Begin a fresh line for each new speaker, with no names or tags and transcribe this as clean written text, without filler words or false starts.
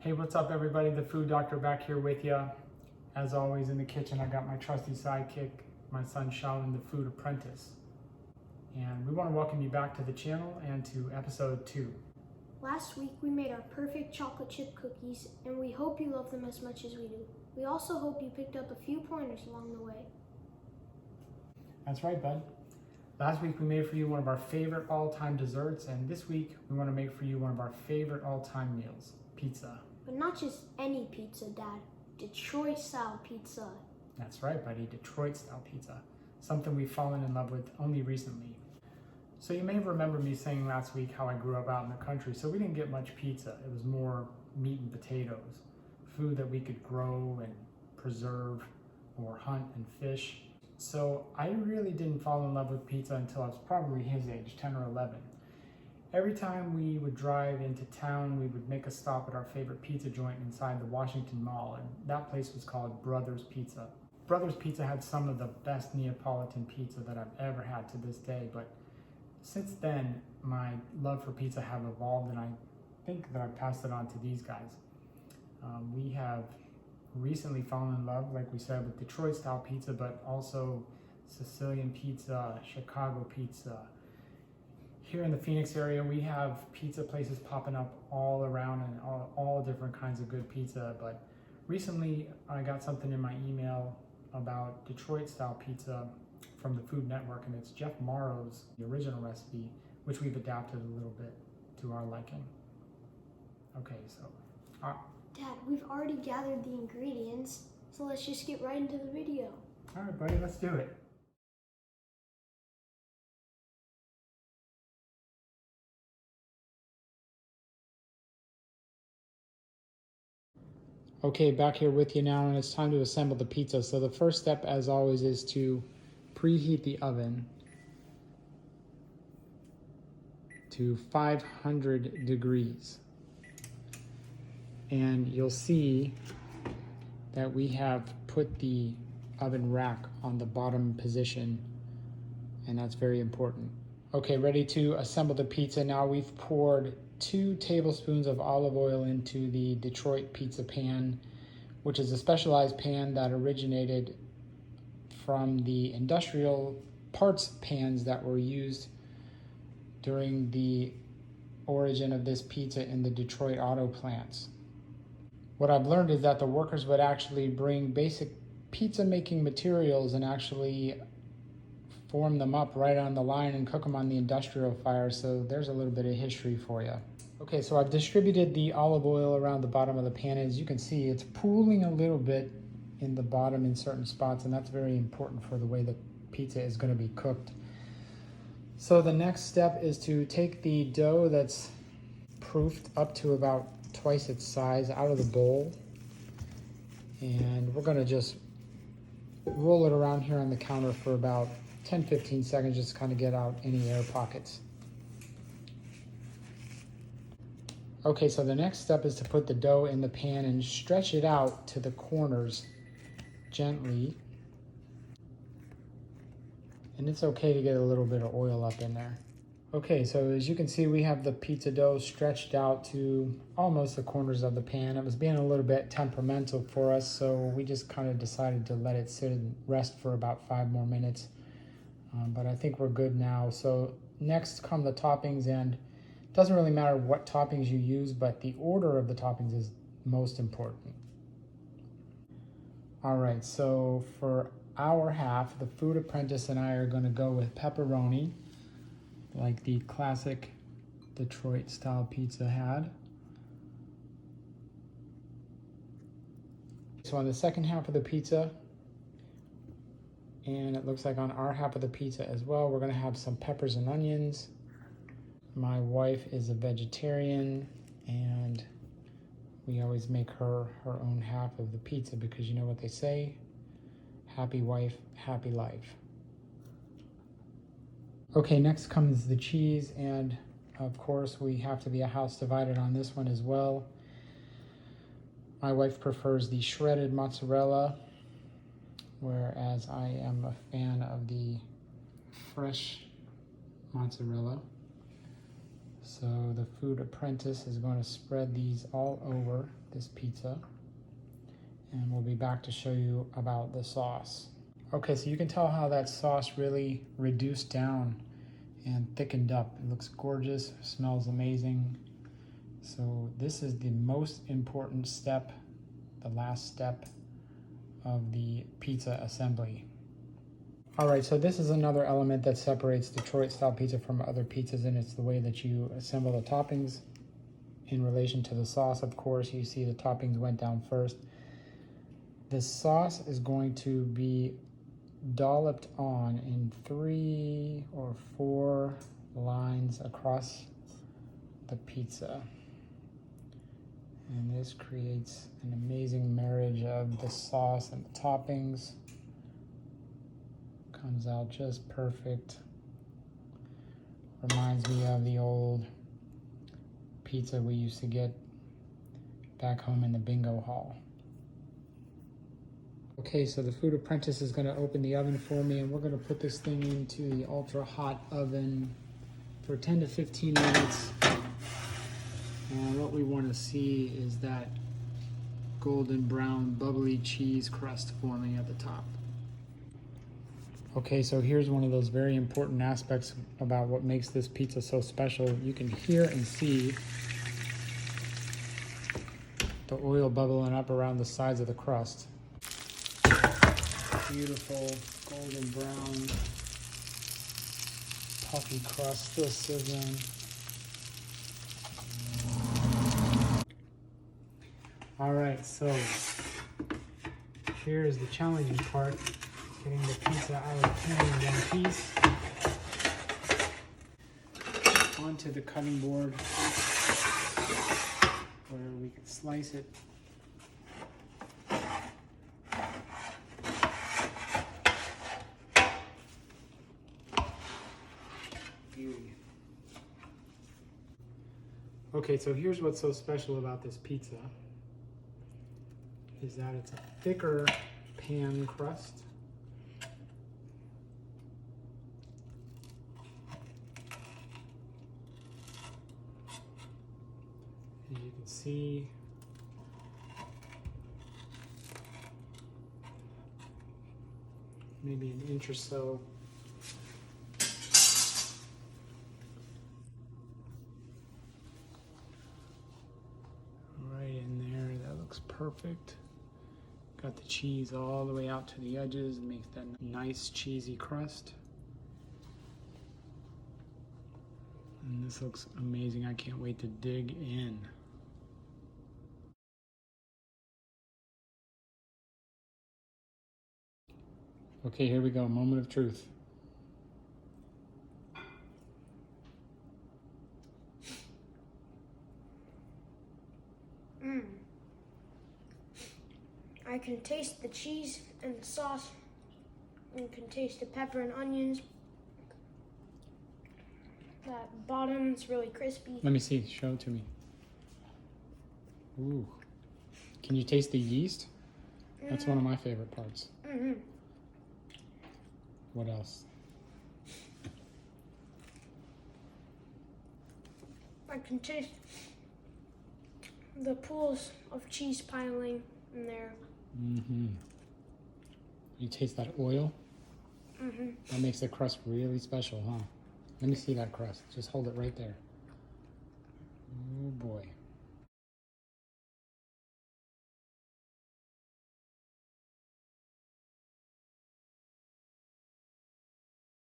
Hey, what's up everybody? The Food Doctor back here with you. As always in the kitchen, I got my trusty sidekick, my son Sheldon, the food apprentice. And we want to welcome you back to the channel and to episode 2.
Last week we made our perfect chocolate chip cookies and we hope you love them as much as we do. We also hope you picked up a few pointers along the way.
That's right, bud. Last week we made for you one of our favorite all-time desserts, and this week we want to make for you one of our favorite all-time meals, pizza.
But not just any pizza, Dad. Detroit style pizza.
That's right, buddy, Detroit style pizza. Something we've fallen in love with only recently. So you may remember me saying last week how I grew up out in the country, so we didn't get much pizza. It was more meat and potatoes, food that we could grow and preserve or hunt and fish. So I really didn't fall in love with pizza until I was probably his age, 10 or 11. Every time we would drive into town, we would make a stop at our favorite pizza joint inside the Washington Mall, and that place was called Brothers Pizza. Brothers Pizza had some of the best Neapolitan pizza that I've ever had to this day, but since then, my love for pizza have evolved, and I think that I've passed it on to these guys. We have recently fallen in love, like we said, with Detroit style pizza, but also Sicilian pizza, Chicago pizza. Here in the Phoenix area, we have pizza places popping up all around and all different kinds of good pizza. But recently, I got something in my email about Detroit style pizza from the Food Network, and it's Jeff Mauro's the original recipe, which we've adapted a little bit to our liking. Okay, so
Dad, we've already gathered the ingredients, so let's just get right into the video.
all right, buddy, let's do it. Okay, back here with you now, and it's time to assemble the pizza. So the first step, as always, is to preheat the oven to 500 degrees. And you'll see that we have put the oven rack on the bottom position, and that's very important. Okay, ready to assemble the pizza. Now we've poured 2 tablespoons of olive oil into the Detroit pizza pan, which is a specialized pan that originated from the industrial parts pans that were used during the origin of this pizza in the Detroit auto plants. What I've learned is that the workers would actually bring basic pizza making materials and actually form them up right on the line and cook them on the industrial fire. So there's a little bit of history for you. Okay, so I've distributed the olive oil around the bottom of the pan. As you can see, it's pooling a little bit in the bottom in certain spots, and that's very important for the way the pizza is going to be cooked. So the next step is to take the dough that's proofed up to about twice its size out of the bowl, and we're going to just roll it around here on the counter for about 10-15 seconds, just kind of get out any air pockets. Okay, so the next step is to put the dough in the pan and stretch it out to the corners gently. And it's okay to get a little bit of oil up in there. Okay, so as you can see, we have the pizza dough stretched out to almost the corners of the pan. It was being a little bit temperamental for us, so we just kind of decided to let it sit and rest for about 5 more minutes. But I think we're good now. So next come the toppings, and it doesn't really matter what toppings you use, but the order of the toppings is most important. All right, so for our half, the food apprentice and I are going to go with pepperoni, like the classic Detroit style pizza had. So on the second half of the pizza, and it looks like on our half of the pizza as well, we're going to have some peppers and onions. My wife is a vegetarian, and we always make her own half of the pizza because you know what they say, happy wife, happy life. Okay, next comes the cheese, and of course we have to be a house divided on this one as well. My wife prefers the shredded mozzarella, whereas I am a fan of the fresh mozzarella. So the food apprentice is going to spread these all over this pizza. And we'll be back to show you about the sauce. Okay, so you can tell how that sauce really reduced down and thickened up. It looks gorgeous, smells amazing. So this is the most important step, the last step of the pizza assembly. All right, so this is another element that separates Detroit style pizza from other pizzas, and it's the way that you assemble the toppings in relation to the sauce. Of course, you see the toppings went down first. The sauce is going to be dolloped on in 3 or 4 lines across the pizza. And this creates an amazing marriage of the sauce and the toppings. Comes out just perfect. Reminds me of the old pizza we used to get back home in the bingo hall. Okay, so the food apprentice is going to open the oven for me, and we're going to put this thing into the ultra hot oven for 10 to 15 minutes. And what we want to see is that golden brown bubbly cheese crust forming at the top. Okay, so here's one of those very important aspects about what makes this pizza so special. You can hear and see the oil bubbling up around the sides of the crust. Beautiful golden brown puffy crust, still sizzling. All right, so here's the challenging part, getting the pizza out of the pan in one piece onto the cutting board where we can slice it. Beauty. Okay, so here's what's so special about this pizza, is that it's a thicker pan crust. As you can see, maybe an inch or so. Right in there, that looks perfect. Got the cheese all the way out to the edges and makes that nice cheesy crust. And this looks amazing. I can't wait to dig in. Okay, here we go. Moment of truth.
I can taste the cheese and the sauce. You can taste the pepper and onions. That bottom's really crispy.
Let me see. Show it to me. Ooh. Can you taste the yeast? That's one of my favorite parts. What else?
I can taste the pools of cheese piling in there.
You taste that oil? That makes the crust really special, huh? Let me see that crust. Just hold it right there. Oh boy.